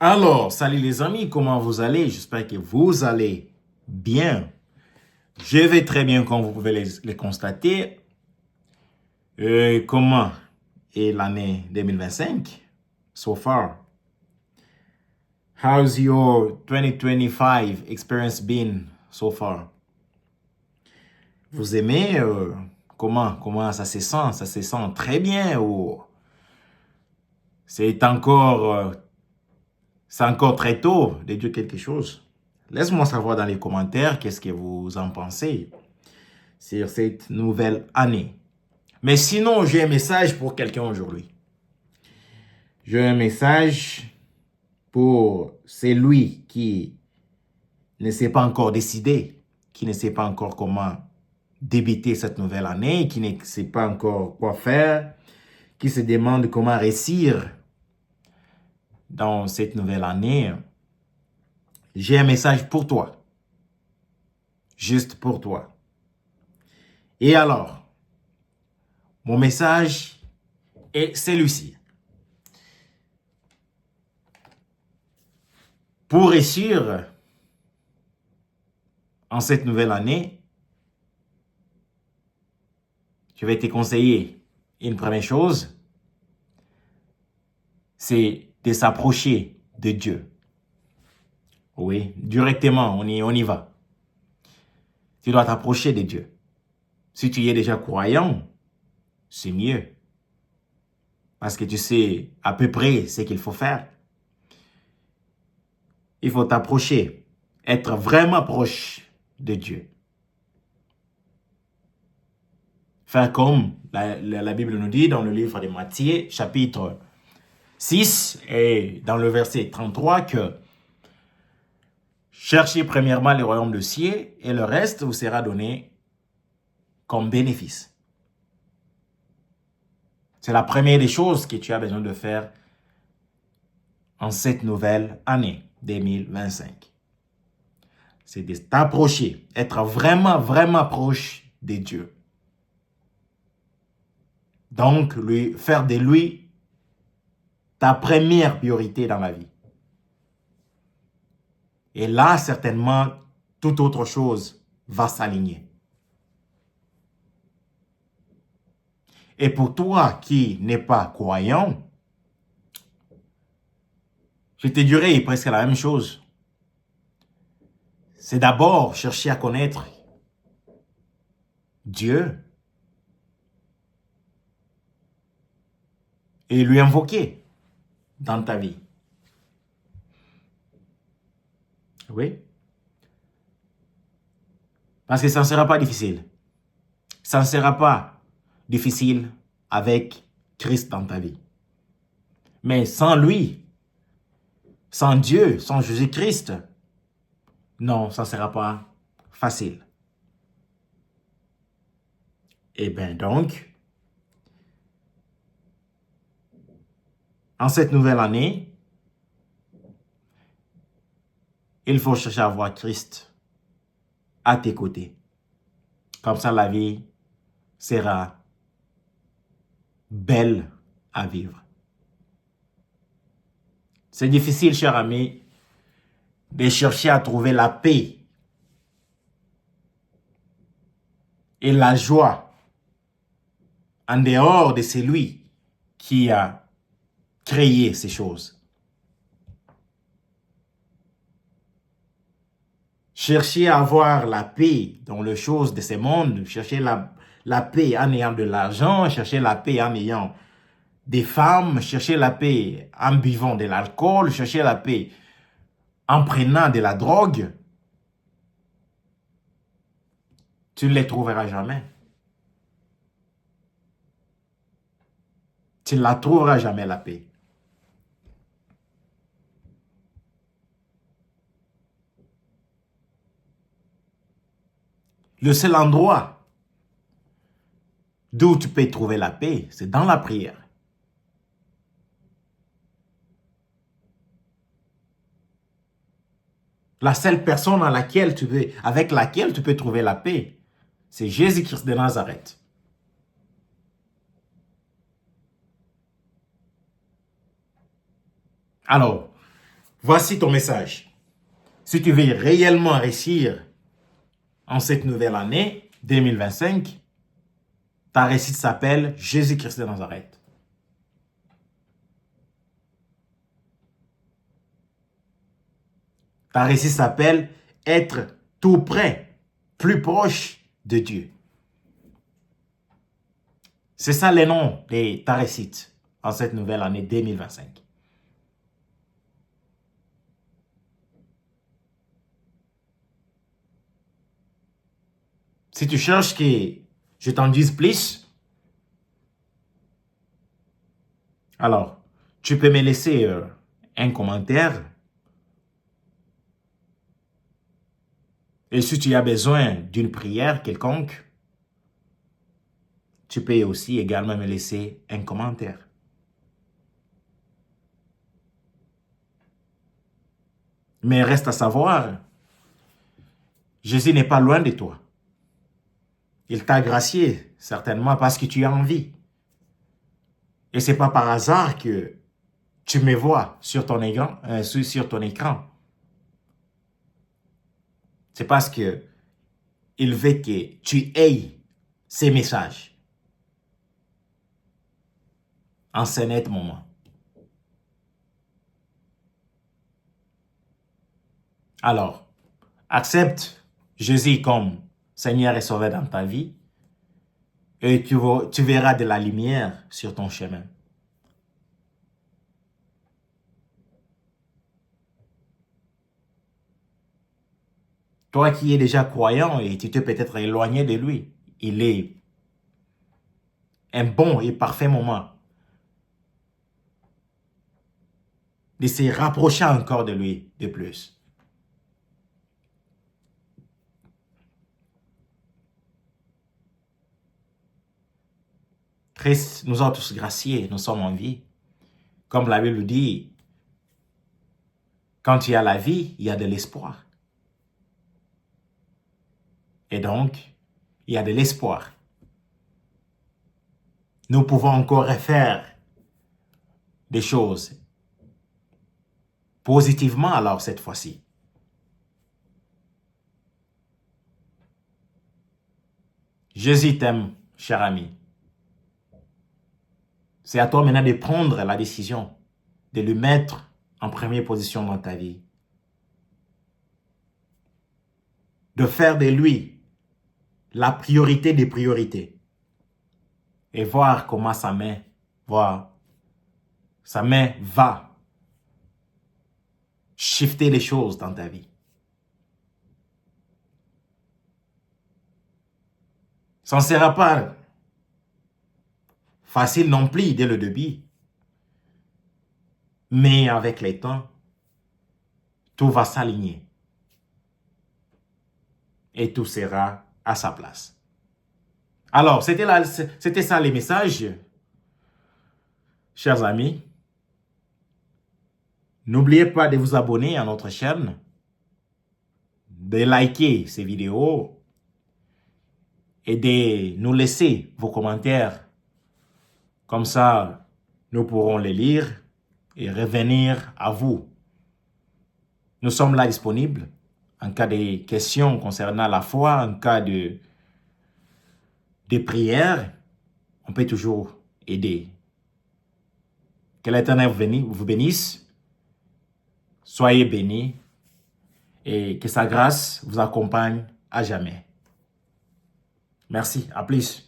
Alors, salut les amis, comment vous allez? J'espère que vous allez bien. Je vais très bien comme vous pouvez les constater. Comment est l'année 2025? So far. How's your 2025 experience been so far? Vous aimez? Comment ça se sent? Ça se sent très bien ou c'est encore très tôt de dire quelque chose? Laisse-moi savoir dans les commentaires qu'est-ce que vous en pensez sur cette nouvelle année. Mais sinon, j'ai un message pour quelqu'un aujourd'hui. J'ai un message pour celui qui ne s'est pas encore décidé, qui ne sait pas encore comment débuter cette nouvelle année, qui ne sait pas encore quoi faire, qui se demande comment réussir dans cette nouvelle année. J'ai un message pour toi. Juste pour toi. Et alors, mon message est celui-ci. Pour réussir en cette nouvelle année, je vais te conseiller une première chose, c'est de s'approcher de Dieu. Oui, directement, on y va. Tu dois t'approcher de Dieu. Si tu y es déjà croyant, c'est mieux. Parce que tu sais à peu près ce qu'il faut faire. Il faut t'approcher, être vraiment proche de Dieu. Faire comme la Bible nous dit dans le livre de Matthieu, chapitre 6, et dans le verset 33, que cherchez premièrement le royaume de cieux et le reste vous sera donné comme bénéfice. C'est la première des choses que tu as besoin de faire en cette nouvelle année 2025. C'est de t'approcher, être vraiment, vraiment proche de Dieu. Donc, faire de lui ta première priorité dans la vie. Et là, certainement, toute autre chose va s'aligner. Et pour toi qui n'es pas croyant, je te dirais presque la même chose. C'est d'abord chercher à connaître Dieu et lui invoquer dans ta vie. Oui. Parce que ça ne sera pas difficile. Ça ne sera pas difficile avec Christ dans ta vie. Mais sans lui, sans Dieu, sans Jésus-Christ, non, ça ne sera pas facile. Et bien donc, en cette nouvelle année, il faut chercher à voir Christ à tes côtés. Comme ça, la vie sera belle à vivre. C'est difficile, cher ami, de chercher à trouver la paix et la joie en dehors de celui qui a créé ces choses. Chercher à avoir la paix dans les choses de ce monde, chercher la paix en ayant de l'argent, chercher la paix en ayant des femmes, chercher la paix en buvant de l'alcool, chercher la paix en prenant de la drogue, tu ne les trouveras jamais. Tu ne la trouveras jamais, la paix. Le seul endroit d'où tu peux trouver la paix, c'est dans la prière. La seule personne avec laquelle tu peux trouver la paix, c'est Jésus-Christ de Nazareth. Alors, Voici ton message. Si tu veux réellement réussir en cette nouvelle année 2025, ta réussite s'appelle Jésus-Christ de Nazareth. Ta réussite s'appelle être tout près, plus proche de Dieu. C'est ça les noms de ta réussite en cette nouvelle année 2025. Si tu cherches que je t'en dise plus, alors tu peux me laisser un commentaire. Et si tu as besoin d'une prière quelconque, tu peux aussi également me laisser un commentaire. Mais reste à savoir, Jésus n'est pas loin de toi. Il t'a gracié, certainement parce que tu as envie. Et ce n'est pas par hasard que tu me vois sur ton écran. C'est parce que il veut que tu aies ces messages en ce net moment. Alors, accepte Jésus comme Seigneur et Sauveur dans ta vie et tu verras de la lumière sur ton chemin. Toi qui es déjà croyant et tu t'es peut-être éloigné de lui, il est un bon et parfait moment de se rapprocher encore de lui de plus. Christ nous a tous graciés, nous sommes en vie. Comme la Bible dit, quand il y a la vie, il y a de l'espoir. Et donc, il y a de l'espoir. Nous pouvons encore refaire des choses positivement alors cette fois-ci. Jésus t'aime, cher ami. C'est à toi maintenant de prendre la décision de le mettre en première position dans ta vie. De faire de lui la priorité des priorités. Et voir comment sa main va shifter les choses dans ta vie. Ça ne sera pas facile non plus dès le début. Mais avec le temps, tout va s'aligner. Et tout sera à sa place. Alors, c'était ça les messages. Chers amis, n'oubliez pas de vous abonner à notre chaîne, de liker ces vidéos et de nous laisser vos commentaires. Comme ça, nous pourrons les lire et revenir à vous. Nous sommes là disponibles en cas de questions concernant la foi, en cas de prières. On peut toujours aider. Que l'Éternel vous bénisse. Soyez bénis et que sa grâce vous accompagne à jamais. Merci, à plus.